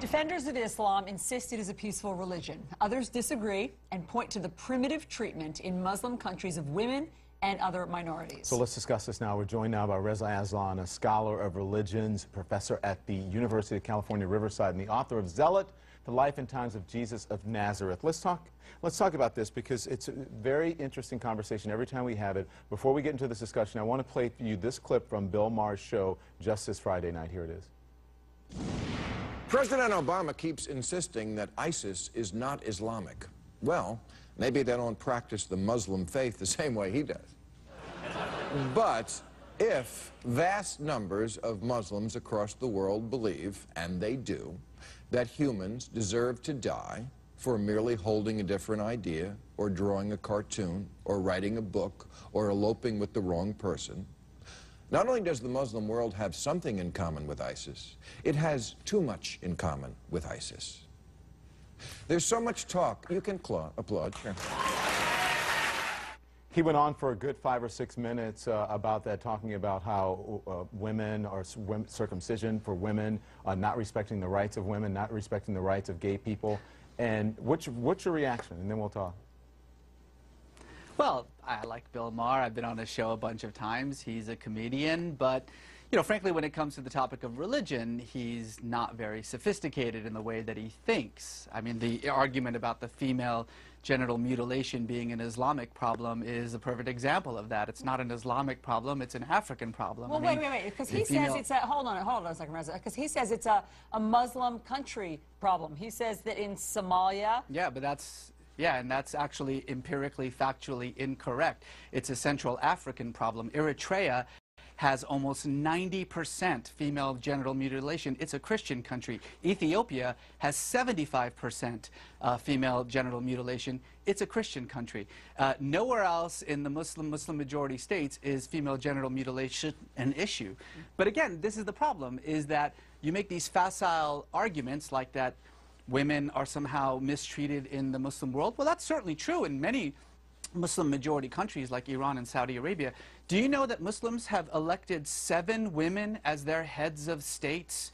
Defenders of Islam insist it is a peaceful religion. Others disagree and point to the primitive treatment in Muslim countries of women and other minorities. So let's discuss this now. We're joined now by Reza Aslan, a scholar of religions, professor at the University of California, Riverside, and the author of Zealot, The Life and Times of Jesus of Nazareth. Let's talk about this because it's a very interesting conversation every time we have it. Before we get into this discussion, I want to play for you this clip from Bill Maher's show just this Friday night. Here it is. President Obama keeps insisting that ISIS is not Islamic. Well, maybe they don't practice the Muslim faith the same way he does. But if vast numbers of Muslims across the world believe, and they do, that humans deserve to die for merely holding a different idea, or drawing a cartoon, or writing a book, or eloping with the wrong person, not only does the Muslim world have something in common with ISIS, it has too much in common with ISIS. There's so much talk. You can applaud. Sure. He went on for a good 5 or 6 minutes about that, talking about how women are circumcision for women, not respecting the rights of women, not respecting the rights of gay people. And what's your reaction? And then we'll talk. Well, I like Bill Maher. I've been on his show a bunch of times. He's a comedian, but, you know, frankly, when it comes to the topic of religion, he's not very sophisticated in the way that he thinks. I mean, the argument about the female genital mutilation being an Islamic problem is a perfect example of that. It's not an Islamic problem, it's an African problem. Well, wait, because he says it's a, hold on a second, Reza, because he says it's a Muslim country problem. He says that in Somalia... Yeah, but that's... Yeah, and that's actually empirically, factually incorrect. It's a Central African problem. Eritrea has almost 90% female genital mutilation. It's a Christian country. Ethiopia has 75% female genital mutilation. It's a Christian country. Nowhere else in the Muslim majority states is female genital mutilation an issue. But again, this is the problem, is that you make these facile arguments like that women are somehow mistreated in the Muslim world. Well, that's certainly true in many Muslim majority countries like Iran and Saudi Arabia. Do you know that Muslims have elected 7 women as their heads of states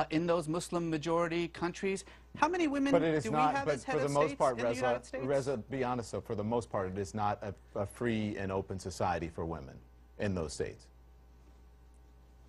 in those Muslim majority countries? How many women do we have as head of states in the United States? Reza, be honest, though, for the most part, it is not a free and open society for women in those states.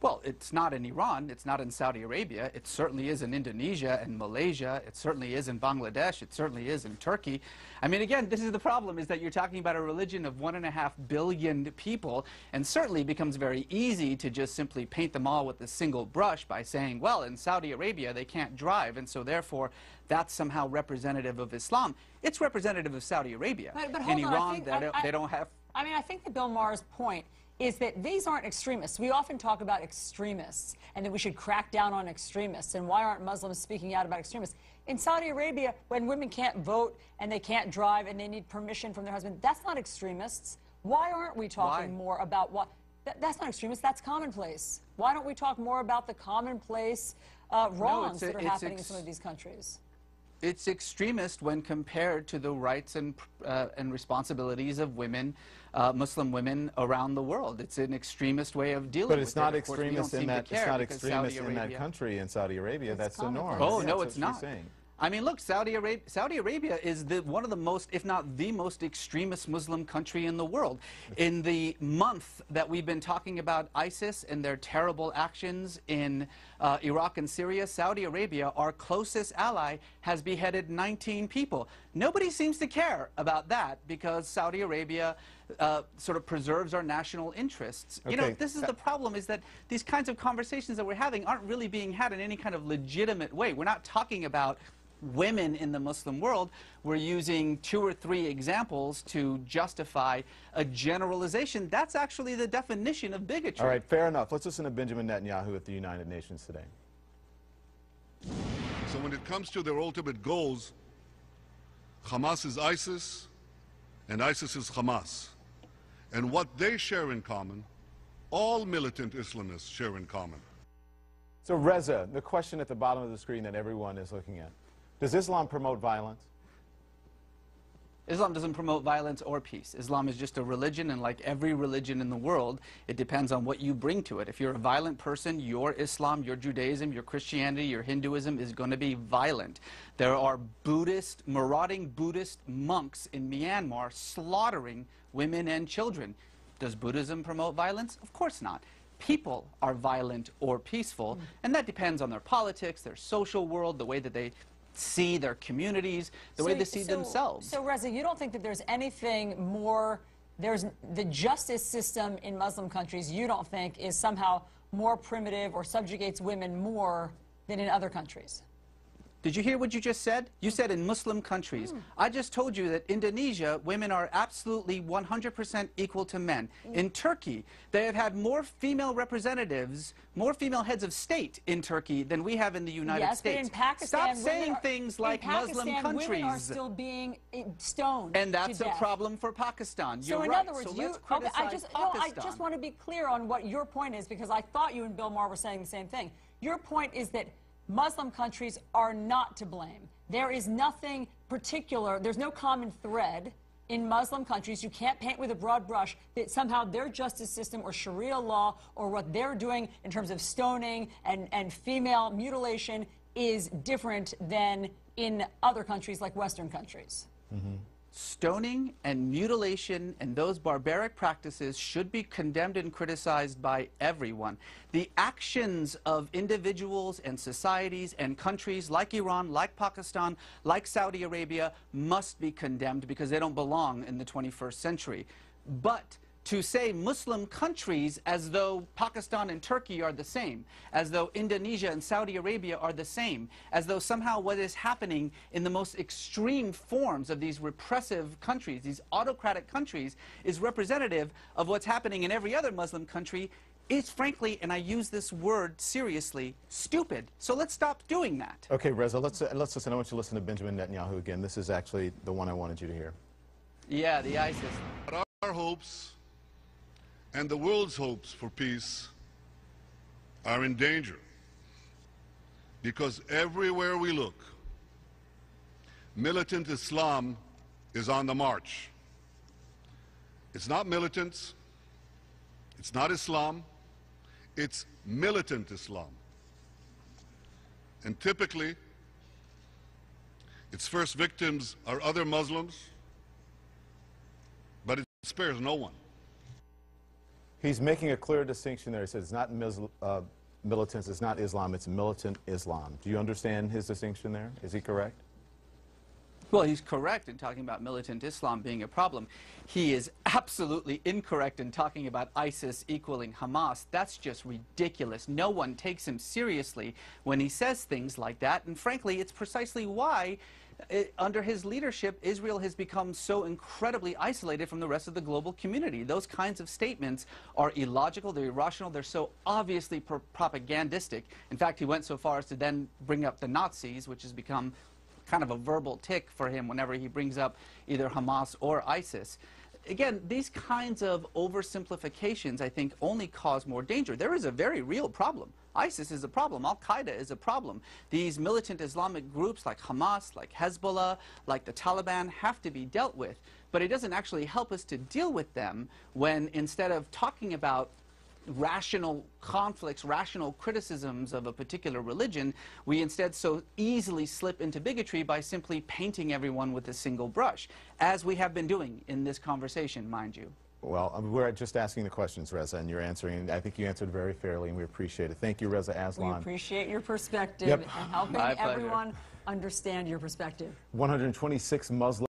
Well, it's not in Iran, it's not in Saudi Arabia, it certainly is in Indonesia and Malaysia, it certainly is in Bangladesh, it certainly is in Turkey. I mean, again, this is the problem, is that you're talking about a religion of 1.5 billion people, and certainly it becomes very easy to just simply paint them all with a single brush by saying, well, in Saudi Arabia they can't drive, and so therefore that's somehow representative of Islam. It's representative of Saudi Arabia. But in Iran, they don't have... I mean, I think that Bill Maher's point is that these aren't extremists. We often talk about extremists and that we should crack down on extremists, and why aren't Muslims speaking out about extremists? In Saudi Arabia, when women can't vote and they can't drive and they need permission from their husband, that's not extremists. Why aren't we talking more about what... That's not extremist, that's commonplace. Why don't we talk more about the commonplace wrongs that are happening in some of these countries? It's extremist when compared to the rights and responsibilities of women, Muslim women around the world. It's an extremist way of dealing with it. But it's not extremist in that. It's not extremist in that country. In Saudi Arabia, that's the norm. Oh no, it's not. I mean, look, Saudi Arabia is one of the most, if not the most extremist Muslim country in the world. In the month that we've been talking about ISIS and their terrible actions in Iraq and Syria, Saudi Arabia, our closest ally, has beheaded 19 people. Nobody seems to care about that because Saudi Arabia sort of preserves our national interests. Okay. You know, this is the problem, is that these kinds of conversations that we're having aren't really being had in any kind of legitimate way. We're not talking about women in the Muslim world. We're using 2 or 3 examples to justify a generalization. That's actually the definition of bigotry. All right, fair enough. Let's listen to Benjamin Netanyahu at the United Nations today. So when it comes to their ultimate goals, Hamas is ISIS and ISIS is Hamas. And what they share in common, all militant Islamists share in common. So Reza, the question at the bottom of the screen that everyone is looking at: does Islam promote violence? Islam doesn't promote violence or peace. Islam is just a religion, and like every religion in the world, it depends on what you bring to it. If you're a violent person, your Islam, your Judaism, your Christianity, your Hinduism is going to be violent. There are marauding Buddhist monks in Myanmar slaughtering women and children. Does Buddhism promote violence? Of course not. People are violent or peaceful, and that depends on their politics, their social world, the way that they see their communities, the way they see themselves. So, Reza, you don't think that there's anything more, there's the justice system in Muslim countries, you don't think is somehow more primitive or subjugates women more than in other countries? Did you hear what you just said? You said in Muslim countries. I just told you that Indonesia, women are absolutely 100% equal to men. In Turkey, they have had more female representatives, more female heads of state in Turkey than we have in the United States. But in Pakistan, stop saying things like Muslim countries. Women are still being stoned. And that's a problem for Pakistan. You're so in right. other words, so let's criticize Pakistan. I just want to be clear on what your point is, because I thought you and Bill Maher were saying the same thing. Your point is that Muslim countries are not to blame. There is nothing particular, there's no common thread in Muslim countries. You can't paint with a broad brush that somehow their justice system or Sharia law or what they're doing in terms of stoning and female mutilation is different than in other countries like Western countries. Stoning and mutilation and those barbaric practices should be condemned and criticized by everyone. The actions of individuals and societies and countries like Iran, like Pakistan, like Saudi Arabia must be condemned because they don't belong in the 21st century. But to say Muslim countries as though Pakistan and Turkey are the same, as though Indonesia and Saudi Arabia are the same, as though somehow what is happening in the most extreme forms of these repressive countries, these autocratic countries, is representative of what's happening in every other Muslim country, is frankly, and I use this word seriously, stupid. So let's stop doing that. Okay, Reza, let's listen. I want you to listen to Benjamin Netanyahu again. This is actually the one I wanted you to hear. Yeah, the ISIS. But our hopes and the world's hopes for peace are in danger, because everywhere we look, militant Islam is on the march. It's not militants, it's not Islam, it's militant Islam. And typically, its first victims are other Muslims, but it spares no one. He's making a clear distinction there. He says it's not militants, it's not Islam, it's militant Islam. Do you understand his distinction there? Is he correct? Well, he's correct in talking about militant Islam being a problem. He is absolutely incorrect in talking about ISIS equaling Hamas. That's just ridiculous. No one takes him seriously when he says things like that. And frankly, it's precisely why under his leadership, Israel has become so incredibly isolated from the rest of the global community. Those kinds of statements are illogical, they're irrational, they're so obviously propagandistic. In fact, he went so far as to then bring up the Nazis, which has become kind of a verbal tick for him whenever he brings up either Hamas or ISIS. Again, these kinds of oversimplifications, I think, only cause more danger. There is a very real problem. ISIS is a problem. Al-Qaeda is a problem. These militant Islamic groups like Hamas, like Hezbollah, like the Taliban have to be dealt with. But it doesn't actually help us to deal with them when instead of talking about rational conflicts, rational criticisms of a particular religion, we instead so easily slip into bigotry by simply painting everyone with a single brush, as we have been doing in this conversation, mind you. Well, we're just asking the questions, Reza, and you're answering, and I think you answered very fairly, and we appreciate it. Thank you, Reza Aslan. We appreciate your perspective Yep. and helping everyone understand your perspective. 126 Muslim